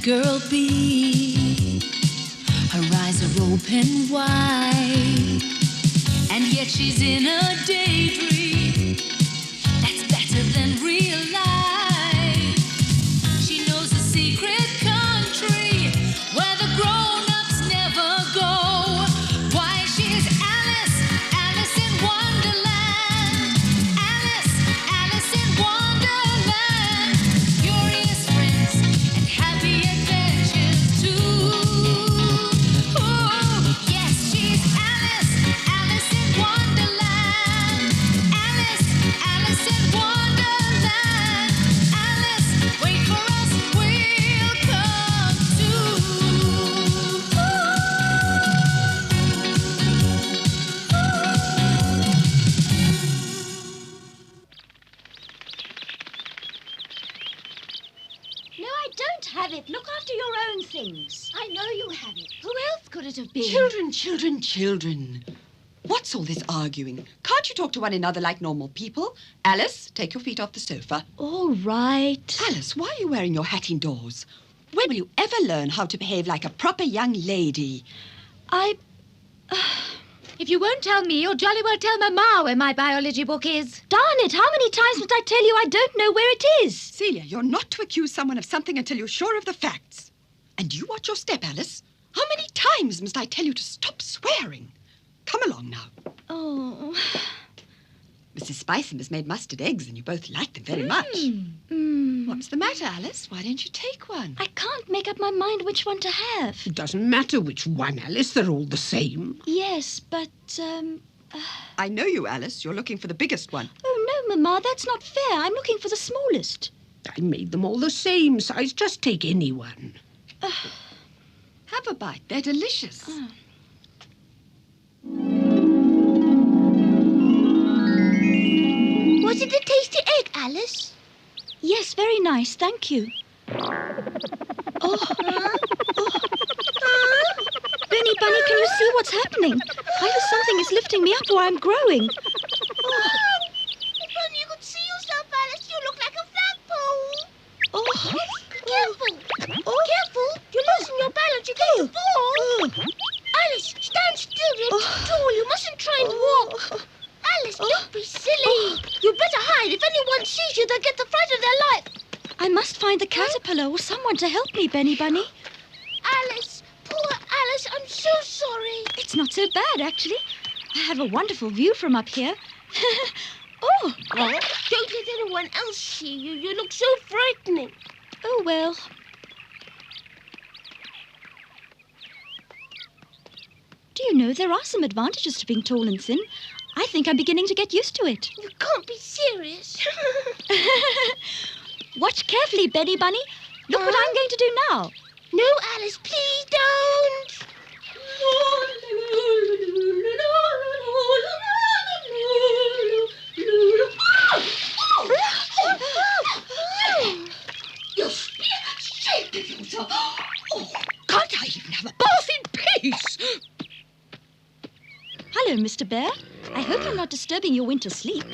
girl be? Her eyes are open wide, and yet she's in a daydream that's better than real life. She knows a secret country where the grown-ups never go. Why, she's Alice, Alice in Wonderland. Alice, Alice in Wonderland. Curious friends and happy adventures too. Oh, yes, she's Alice, Alice in Wonderland. Alice, Alice in Wonderland. Alice, wait for us, we'll come too. No, I don't have it. Look after your own things. I know you have it. Who else could it have been? Children, children, children. What's all this arguing? Can't you talk to one another like normal people? Alice, take your feet off the sofa. All right. Alice, why are you wearing your hat indoors? When will you ever learn how to behave like a proper young lady? If you won't tell me, you'll jolly well tell Mama where my biology book is. Darn it, how many times must I tell you I don't know where it is? Celia, you're not to accuse someone of something until you're sure of the facts. And you watch your step, Alice. How many times must I tell you to stop swearing? Come along now. Oh. Mrs. Spicem has made mustard eggs and you both like them very much. What's the matter, Alice? Why don't you take one? I can't make up my mind which one to have. It doesn't matter which one, Alice. They're all the same. Yes, but, I know you, Alice. You're looking for the biggest one. Oh, no, Mama, that's not fair. I'm looking for the smallest. I made them all the same size. Just take any one. Have a bite. They're delicious. Was it a tasty egg, Alice? Yes, very nice, thank you. Oh. Benny Bunny, can you see what's happening? Either something is lifting me up or I'm growing. Bunny, you could see yourself, Alice. You look like a flagpole. Oh. Careful. Careful. You're losing your balance. You're going to fall. Alice, stand still. You're too tall. You mustn't try and walk. Alice, don't be silly. You better hide. If anyone sees you, they'll get the fright of their life. I must find the caterpillar or someone to help me, Benny Bunny. Alice, poor Alice, I'm so sorry. It's not so bad, actually. I have a wonderful view from up here. Oh. Don't let anyone else see you. You look so frightening. Oh, well. Do you know, there are some advantages to being tall and thin. I think I'm beginning to get used to it. You can't be serious. Watch carefully, Benny Bunny. Look what I'm going to do now. No, Alice, please don't. You're ashamed of yourself. Oh, can't I even have a bath in peace? Hello, Mr. Bear. I hope I'm not disturbing your winter sleep.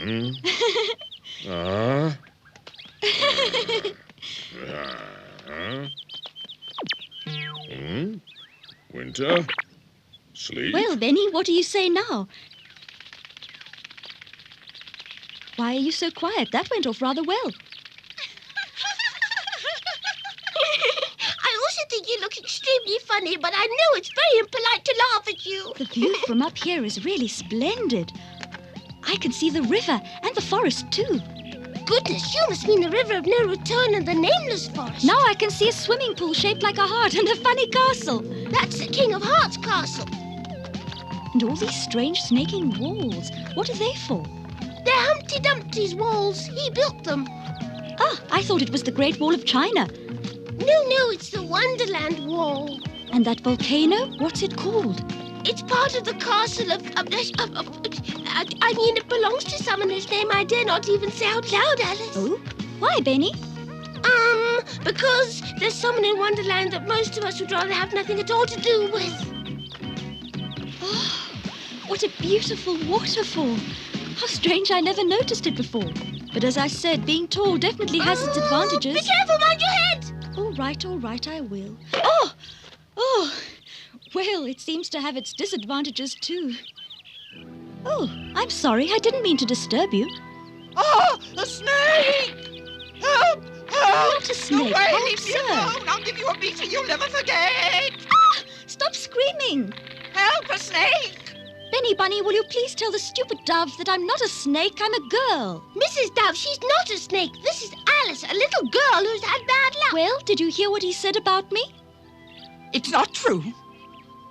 Winter? Sleep? Well, Benny, what do you say now? Why are you so quiet? That went off rather well. I also think you look extremely funny, but I know it's very impolite to laugh at you. The view from up here is really splendid. I can see the river and the forest, too. Goodness, you must mean the river of no return and the nameless forest. Now I can see a swimming pool shaped like a heart and a funny castle. That's the King of Hearts castle. And all these strange snaking walls. What are they for? They're Humpty Dumpty's walls. He built them. Ah, I thought it was the Great Wall of China. No, it's the Wonderland Wall. And that volcano? What's it called? It's part of the castle of it belongs to someone whose name I dare not even say out loud, Alice. Oh? Why, Benny? Because there's someone in Wonderland that most of us would rather have nothing at all to do with. Oh, what a beautiful waterfall. How strange, I never noticed it before. But as I said, being tall definitely has its advantages. Be careful, mind your head! Oh, right, I will. Oh! Well, it seems to have its disadvantages, too. Oh, I'm sorry. I didn't mean to disturb you. Oh, a snake! Help! Help! Not a snake. Go away, How leave me absurd. alone. I'll give you a beating you'll never forget. Stop screaming. Help, a snake! Benny Bunny, will you please tell the stupid doves that I'm not a snake, I'm a girl? Mrs. Dove, she's not a snake. This is Alice, a little girl who's had bad luck. Well, did you hear what he said about me? It's not true.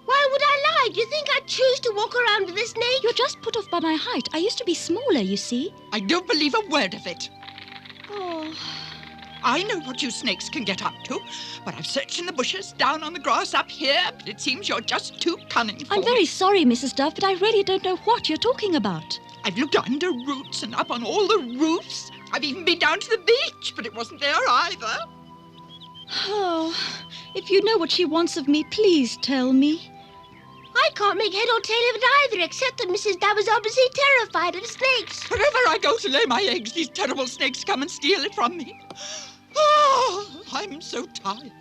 Why would I lie? Do you think I'd choose to walk around with a snake? You're just put off by my height. I used to be smaller, you see. I don't believe a word of it. Oh, I know what you snakes can get up to, but I've searched in the bushes, down on the grass, up here, but it seems you're just too cunning for I'm me. very sorry, Mrs. Dove, but I really don't know what you're talking about. I've looked under roots and up on all the roofs. I've even been down to the beach, but it wasn't there either. Oh, if you know what she wants of me, please tell me. I can't make head or tail of it either, except that Mrs. Dove is obviously terrified of snakes. Wherever I go to lay my eggs, these terrible snakes come and steal it from me. Oh, I'm so tired.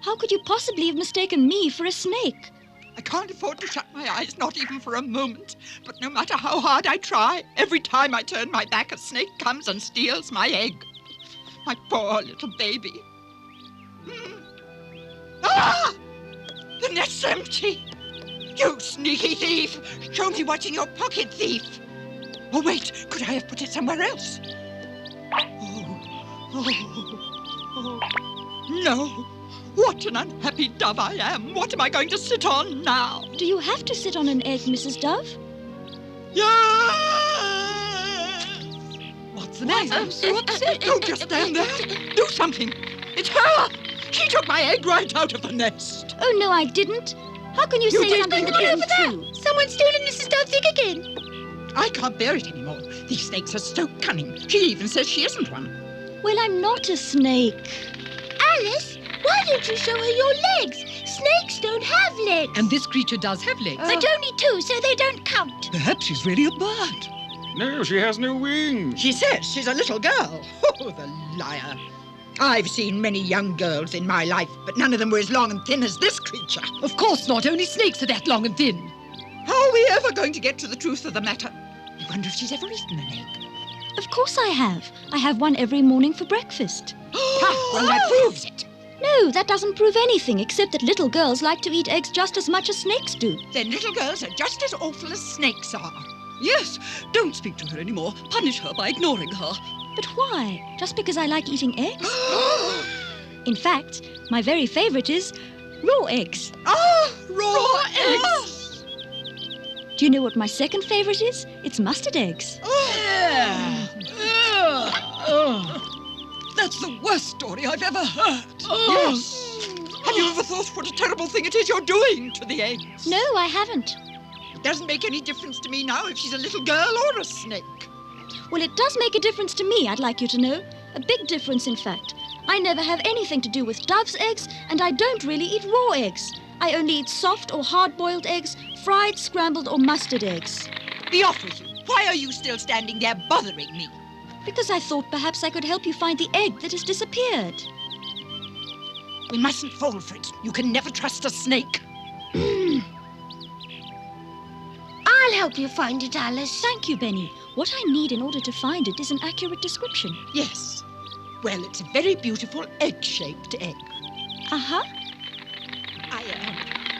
How could you possibly have mistaken me for a snake? I can't afford to shut my eyes, not even for a moment. But no matter how hard I try, every time I turn my back, a snake comes and steals my egg. My poor little baby. Ah! The nest's empty. You sneaky thief! Show me what's in your pocket, thief. Oh, wait, could I have put it somewhere else? Oh. No. What an unhappy dove I am. What am I going to sit on now? Do you have to sit on an egg, Mrs. Dove? Yes! What's the matter? so upset. Don't just stand there. Do something. It's her. She took my egg right out of the nest. Oh, no, I didn't. How can you You say did. something that Come on isn't over there. true? Someone's stealing Mrs. Dove's egg again. I can't bear it anymore. These snakes are so cunning. She even says she isn't one. Well, I'm not a snake. Alice, why don't you show her your legs? Snakes don't have legs. And this creature does have legs. But only two, so they don't count. Perhaps she's really a bird. No, she has no wings. She says she's a little girl. Oh, the liar. I've seen many young girls in my life, but none of them were as long and thin as this creature. Of course not. Only snakes are that long and thin. How are we ever going to get to the truth of the matter? I wonder if she's ever eaten an egg. Of course I have. I have one every morning for breakfast. Well, that proves it. No, that doesn't prove anything, except that little girls like to eat eggs just as much as snakes do. Then little girls are just as awful as snakes are. Yes, don't speak to her anymore. Punish her by ignoring her. But why? Just because I like eating eggs? In fact, my very favourite is raw eggs. Oh, raw eggs. Do you know what my second favourite is? It's mustard eggs. That's the worst story I've ever heard. Yes. Have you ever thought what a terrible thing it is you're doing to the eggs? No, I haven't. It doesn't make any difference to me now if she's a little girl or a snake. Well, it does make a difference to me, I'd like you to know. A big difference, in fact. I never have anything to do with dove's eggs, and I don't really eat raw eggs. I only eat soft or hard-boiled eggs, fried, scrambled, or mustard eggs. Be off with you. Why are you still standing there bothering me? Because I thought perhaps I could help you find the egg that has disappeared. We mustn't fall for it. You can never trust a snake. I'll help you find it, Alice. Thank you, Benny. What I need in order to find it is an accurate description. Yes. Well, it's a very beautiful egg-shaped egg. Uh-huh.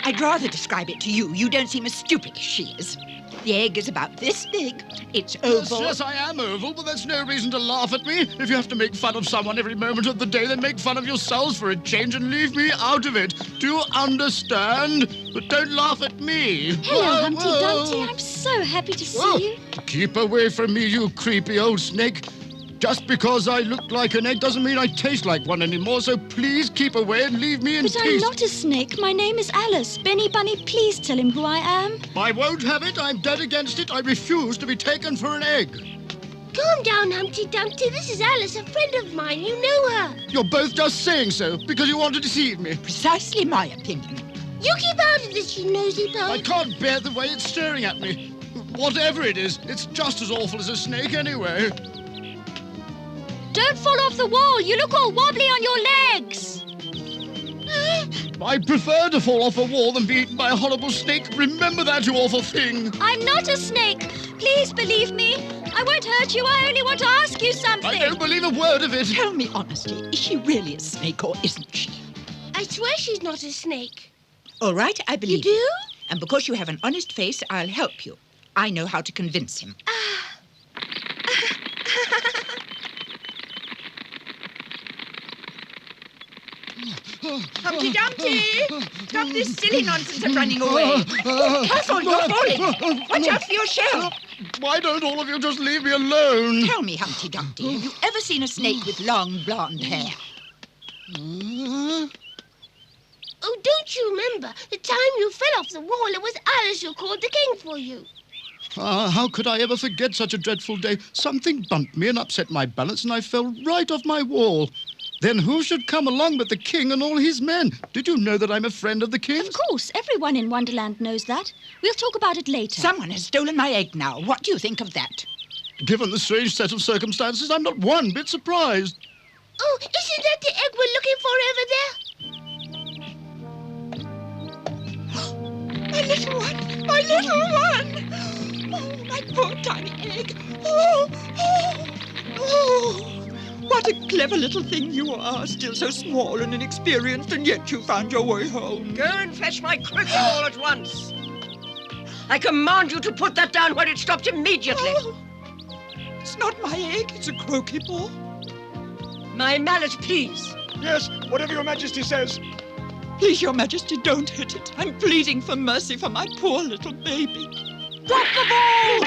I'd rather describe it to you. You don't seem as stupid as she is. The egg is about this big. It's oval. Yes, I am oval, but that's no reason to laugh at me. If you have to make fun of someone every moment of the day, then make fun of yourselves for a change and leave me out of it. Do you understand? But don't laugh at me. Hello, Humpty Dumpty. I'm so happy to see you. Keep away from me, you creepy old snake. Just because I look like an egg doesn't mean I taste like one anymore, so please keep away and leave me in But peace. I'm not a snake. My name is Alice. Benny Bunny, please tell him who I am. I won't have it. I'm dead against it. I refuse to be taken for an egg. Calm down, Humpty Dumpty. This is Alice, a friend of mine. You know her. You're both just saying so because you want to deceive me. Precisely my opinion. You keep out of this, you nosy I bug. can't bear the way it's staring at me. Whatever it is, it's just as awful as a snake anyway. Don't fall off the wall. You look all wobbly on your legs. I prefer to fall off a wall than be eaten by a horrible snake. Remember that, you awful thing. I'm not a snake. Please believe me. I won't hurt you. I only want to ask you something. I don't believe a word of it. Tell me honestly, is she really a snake or isn't she? I swear she's not a snake. All right, I You believe do? And because you have an honest face, I'll help you. I know how to convince him. Humpty Dumpty! Stop this silly nonsense of running away. Careful, you're falling. Watch out for your shell. Why don't all of you just leave me alone? Tell me, Humpty Dumpty, have you ever seen a snake with long blonde hair? Oh, don't you remember the time you fell off the wall? It was Alice who called the king for you. How could I ever forget such a dreadful day? Something bumped me and upset my balance, and I fell right off my wall. Then who should come along but the king and all his men? Did you know that I'm a friend of the king's? Of course, everyone in Wonderland knows that. We'll talk about it later. Someone has stolen my egg now. What do you think of that? Given the strange set of circumstances, I'm not one bit surprised. Oh, isn't that the egg we're looking for over there? My little one! My little one! Oh, my poor tiny egg. Oh. What a clever little thing you are, still so small and inexperienced, and yet you found your way home. Go and fetch my croquet ball at once. I command you to put that down where it stopped immediately. Oh, it's not my egg, it's a croquet ball. My mallet, please. Yes, whatever your majesty says. Please, your majesty, don't hit it. I'm pleading for mercy for my poor little baby. Drop the ball!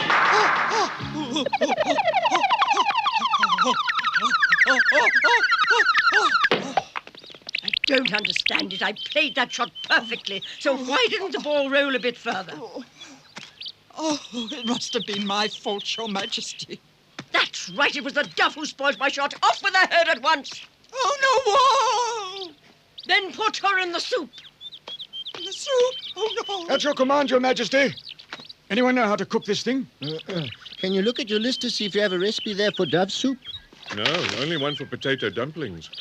I don't understand it. I played that shot perfectly, so why didn't the ball roll a bit further? Oh, it must have been my fault, your majesty. That's right, it was the dove who spoiled my shot. Off with her head at once. Oh, no! Whoa! Then put her in the soup. The soup? Oh, no! At your command, your majesty. Anyone know how to cook this thing? Can you look at your list to see if you have a recipe there for dove soup? No, only one for potato dumplings.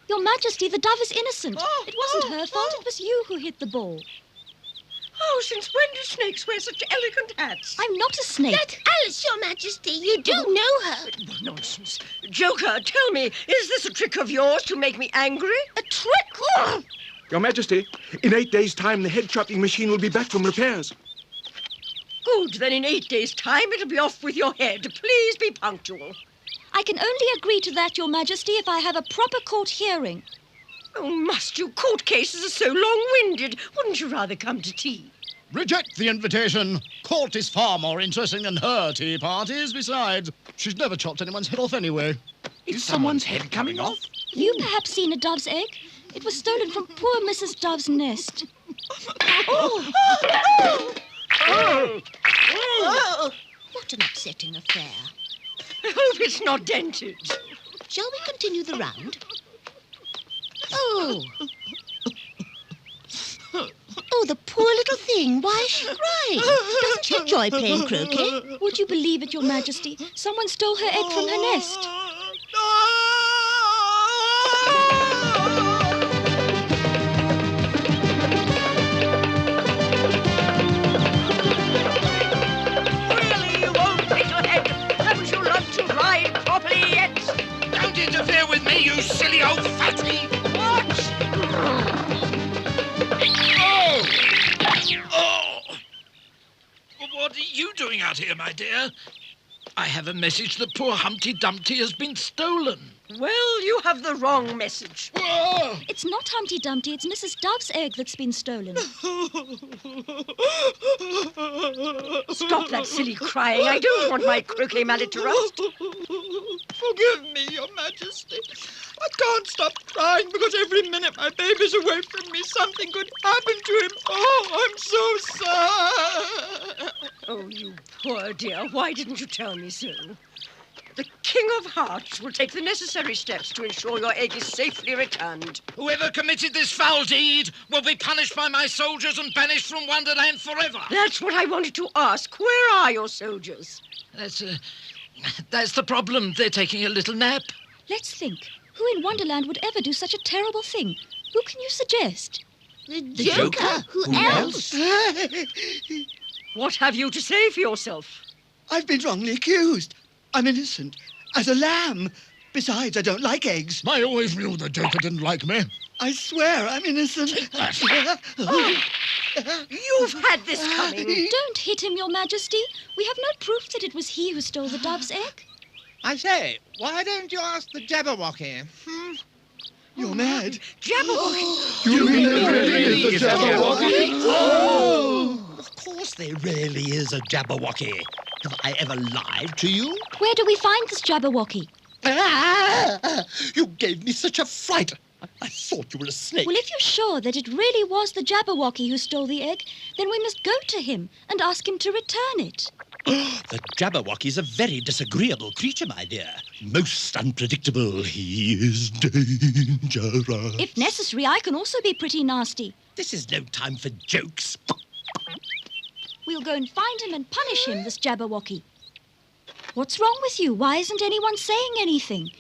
Your Majesty, the dove is innocent. It wasn't her fault. It was you who hit the ball. Oh, since when do snakes wear such elegant hats? I'm not a snake. That's Alice, your majesty. You do know her. Nonsense. Joker, tell me, is this a trick of yours to make me angry? A trick? Oh! Your Majesty, in 8 days' time, the head chopping machine will be back from repairs. Good, then in 8 days' time it'll be off with your head. Please be punctual. I can only agree to that, Your Majesty, if I have a proper court hearing. Oh, must you? Court cases are so long-winded. Wouldn't you rather come to tea? Reject the invitation. Court is far more interesting than her tea parties. Besides, she's never chopped anyone's head off anyway. Is someone's head coming off? Have you perhaps seen a dove's egg? It was stolen from poor Mrs. Dove's nest. What an upsetting affair. I hope it's not dented. Shall we continue the round? Oh. Oh, the poor little thing. Why is she crying? Doesn't she enjoy playing croquet? Would you believe it, Your Majesty? Someone stole her egg from her nest. Really, you won't hit your head. Haven't you learned to ride properly yet? Don't interfere with me, you silly old fatty! What? Oh! What are you doing out here, my dear? I have a message that poor Humpty Dumpty has been stolen. Well, you have the wrong message. Whoa! It's not Humpty Dumpty, it's Mrs. Dove's egg that's been stolen. Stop that silly crying. I don't want my croquet mallet to rust. Forgive me, Your Majesty. I can't stop crying because every minute my baby's away from me, something could happen to him. Oh, I'm so sad. Oh, you poor dear. Why didn't you tell me so? The King of Hearts will take the necessary steps to ensure your egg is safely returned. Whoever committed this foul deed will be punished by my soldiers and banished from Wonderland forever. That's what I wanted to ask. Where are your soldiers? That's the problem. They're taking a little nap. Let's think. Who in Wonderland would ever do such a terrible thing? Who can you suggest? The Joker? Who else? What have you to say for yourself? I've been wrongly accused. I'm innocent. As a lamb. Besides, I don't like eggs. I always knew the Joker didn't like me. I swear I'm innocent. You've had this coming. Don't hit him, Your Majesty. We have no proof that it was he who stole the dove's egg. I say, why don't you ask the Jabberwocky? You're mad. Jabberwocky? You mean there really is a Jabberwocky? Oh! Of course there really is a Jabberwocky. Have I ever lied to you? Where do we find this Jabberwocky? You gave me such a fright. I thought you were a snake. Well, if you're sure that it really was the Jabberwocky who stole the egg, then we must go to him and ask him to return it. The Jabberwocky's a very disagreeable creature, my dear. Most unpredictable. He is dangerous. If necessary, I can also be pretty nasty. This is no time for jokes. We'll go and find him and punish him, this Jabberwocky. What's wrong with you? Why isn't anyone saying anything?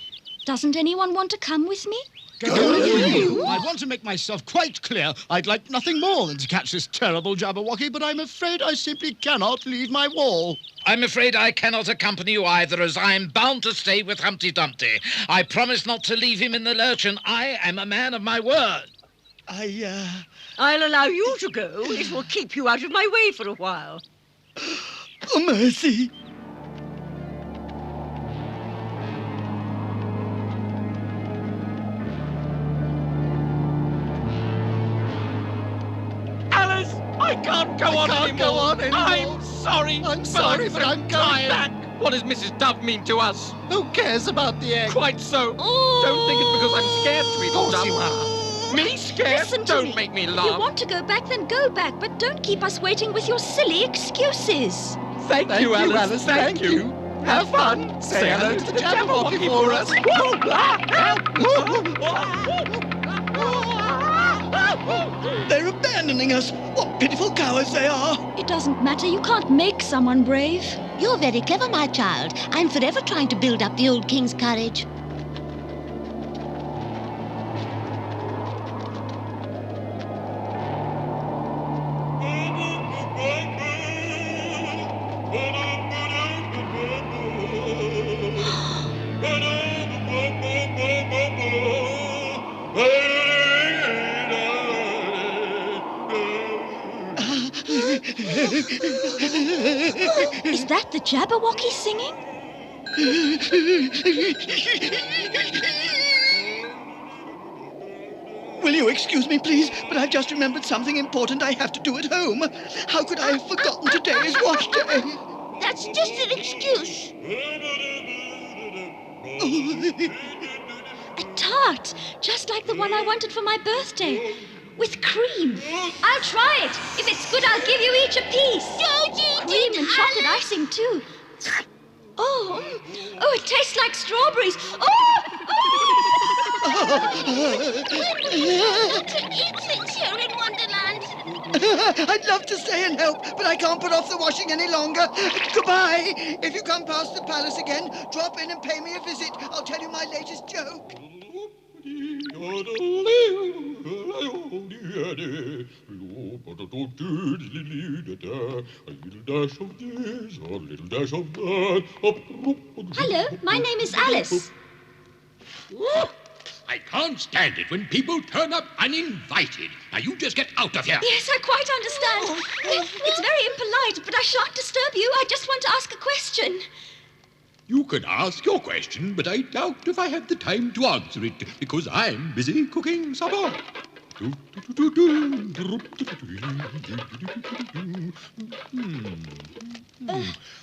Doesn't anyone want to come with me? I want to make myself quite clear. I'd like nothing more than to catch this terrible Jabberwocky, but I'm afraid I simply cannot leave my wall. I'm afraid I cannot accompany you either, as I'm bound to stay with Humpty Dumpty. I promise not to leave him in the lurch, and I am a man of my word. I'll allow you to go. It will keep you out of my way for a while. Oh, mercy. Alice, I can't go on anymore. I'm sorry. I'm sorry, but I'm going back. What does Mrs. Dove mean to us? Who cares about the egg? Quite so. Don't think it's because I'm scared, sweet Of course Dove. you are. Me scared? Listen to Don't me. make me If you laugh. want to go back, then go back, but don't keep us waiting with your silly excuses. Thank you, Alice. Thank you. Have fun. Say hello to the Jabberwocky for us. They're abandoning us. What pitiful cowards they are. It doesn't matter. You can't make someone brave. You're very clever, my child. I'm forever trying to build up the old king's courage. Is that the Jabberwocky singing? Will you excuse me, please? But I've just remembered something important I have to do at home. How could I have forgotten today is wash day? That's just an excuse. A tart, just like the one I wanted for my birthday, with cream. I'll try it. If it's good, I'll give you each a piece. Don't eat Cream it, and chocolate Alice. icing, too. Oh, it tastes like strawberries. Oh! Not to eat things here in Wonderland. I'd love to stay and help, but I can't put off the washing any longer. Goodbye. If you come past the palace again, drop in and pay me a visit. I'll tell you my latest joke. Hello, my name is Alice. I can't stand it when people turn up uninvited. Now, you just get out of here. Yes, I quite understand. It's very impolite, but I shan't disturb you. I just want to ask a question. You can ask your question, but I doubt if I have the time to answer it, because I'm busy cooking supper.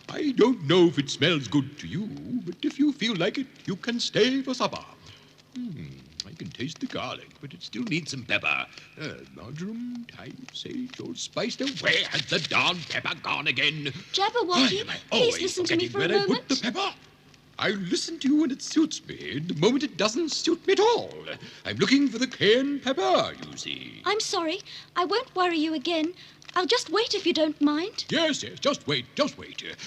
I don't know if it smells good to you, but if you feel like it, you can stay for supper. I can taste the garlic, but it still needs some pepper. Marjoram, thyme, sage, allspice. Now, where has the darn pepper gone again? Jabberwocky, Why am I please always listen to me for a forgetting where I moment. put the pepper? I listen to you when it suits me, and the moment it doesn't suit me at all. I'm looking for the cayenne pepper, you see. I'm sorry. I won't worry you again. I'll just wait if you don't mind. Yes, just wait.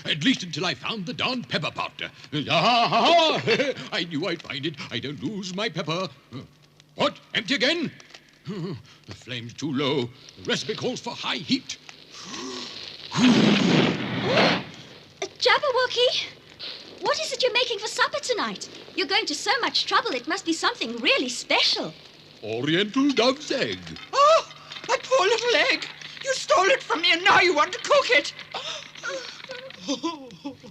At least until I found the darn pepper pot. I knew I'd find it. I don't lose my pepper. What? Empty again? The flame's too low. The recipe calls for high heat. Jabberwocky, what is it you're making for supper tonight? You're going to so much trouble. It must be something really special. Oriental dove's egg. Oh, that poor little egg. You stole it from me and now you want to cook it.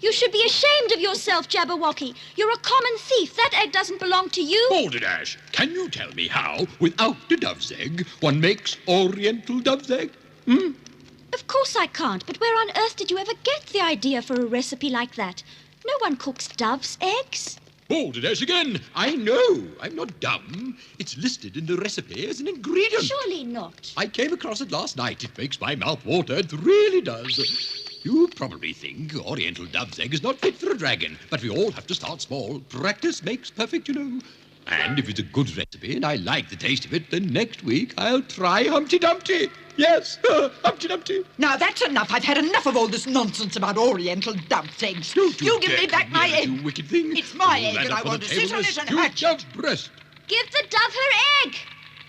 You should be ashamed of yourself, Jabberwocky. You're a common thief. That egg doesn't belong to you. Balderdash, can you tell me how, without the dove's egg, one makes Oriental dove's egg? Of course I can't, but where on earth did you ever get the idea for a recipe like that? No one cooks dove's eggs. Balderdash again. I know. I'm not dumb. It's listed in the recipe as an ingredient. Surely not. I came across it last night. It makes my mouth water. It really does. You probably think Oriental dove's egg is not fit for a dragon, but we all have to start small. Practice makes perfect, you know. And if it's a good recipe and I like the taste of it, then next week I'll try Humpty Dumpty. Yes, Humpty Dumpty. Now that's enough. I've had enough of all this nonsense about Oriental dove's eggs. You give me back my egg. You wicked thing. It's my egg Stand and up I for want the to sit table on and it and stew hatch it. dove's breast. Give the dove her egg.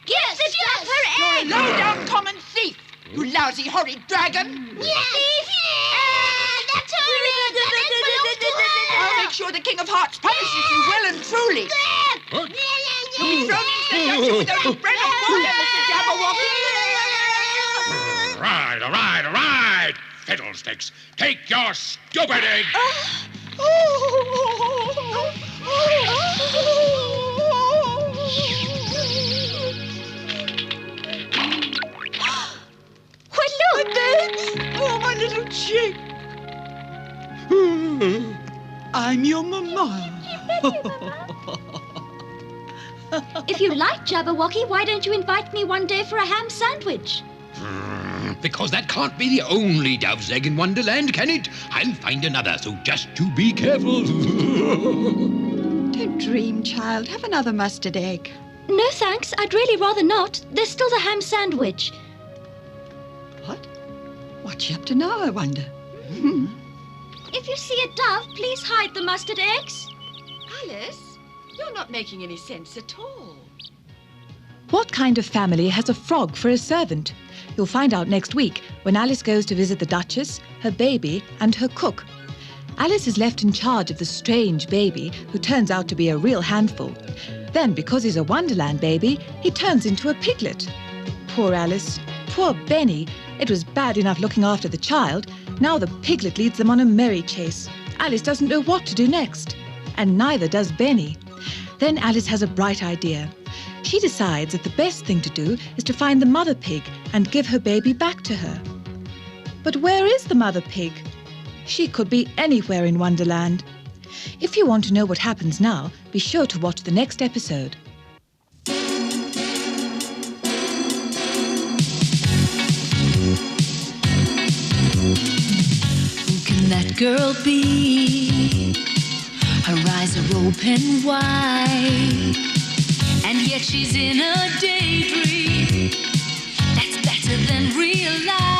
Give the dove her egg. You're a low-down common thief. You lousy, horrid dragon. Thief. That's her egg. That egg belongs to her. I'll make sure the King of Hearts punishes you well and truly. What? You'll be thrown into the dungeon with only bread or water, Mr. Jabberwocky. All right. Fiddlesticks, take your stupid egg. Why, look! Oh, my little chick. I'm your mama. If you like Jabberwocky, why don't you invite me one day for a ham sandwich? Because that can't be the only dove's egg in Wonderland, can it? I'll find another, so just you be careful. Don't dream, child. Have another mustard egg. No, thanks. I'd really rather not. There's still the ham sandwich. What's she up to now, I wonder? If you see a dove, please hide the mustard eggs. Alice, you're not making any sense at all. What kind of family has a frog for a servant? You'll find out next week when Alice goes to visit the Duchess, her baby, and her cook. Alice is left in charge of the strange baby, who turns out to be a real handful. Then, because he's a Wonderland baby, he turns into a piglet. Poor Alice. Poor Benny. It was bad enough looking after the child. Now the piglet leads them on a merry chase. Alice doesn't know what to do next. And neither does Benny. Then Alice has a bright idea. She decides that the best thing to do is to find the mother pig and give her baby back to her. But where is the mother pig? She could be anywhere in Wonderland. If you want to know what happens now, be sure to watch the next episode. Who can that girl be? Her eyes are open wide, and yet she's in a daydream that's better than real life.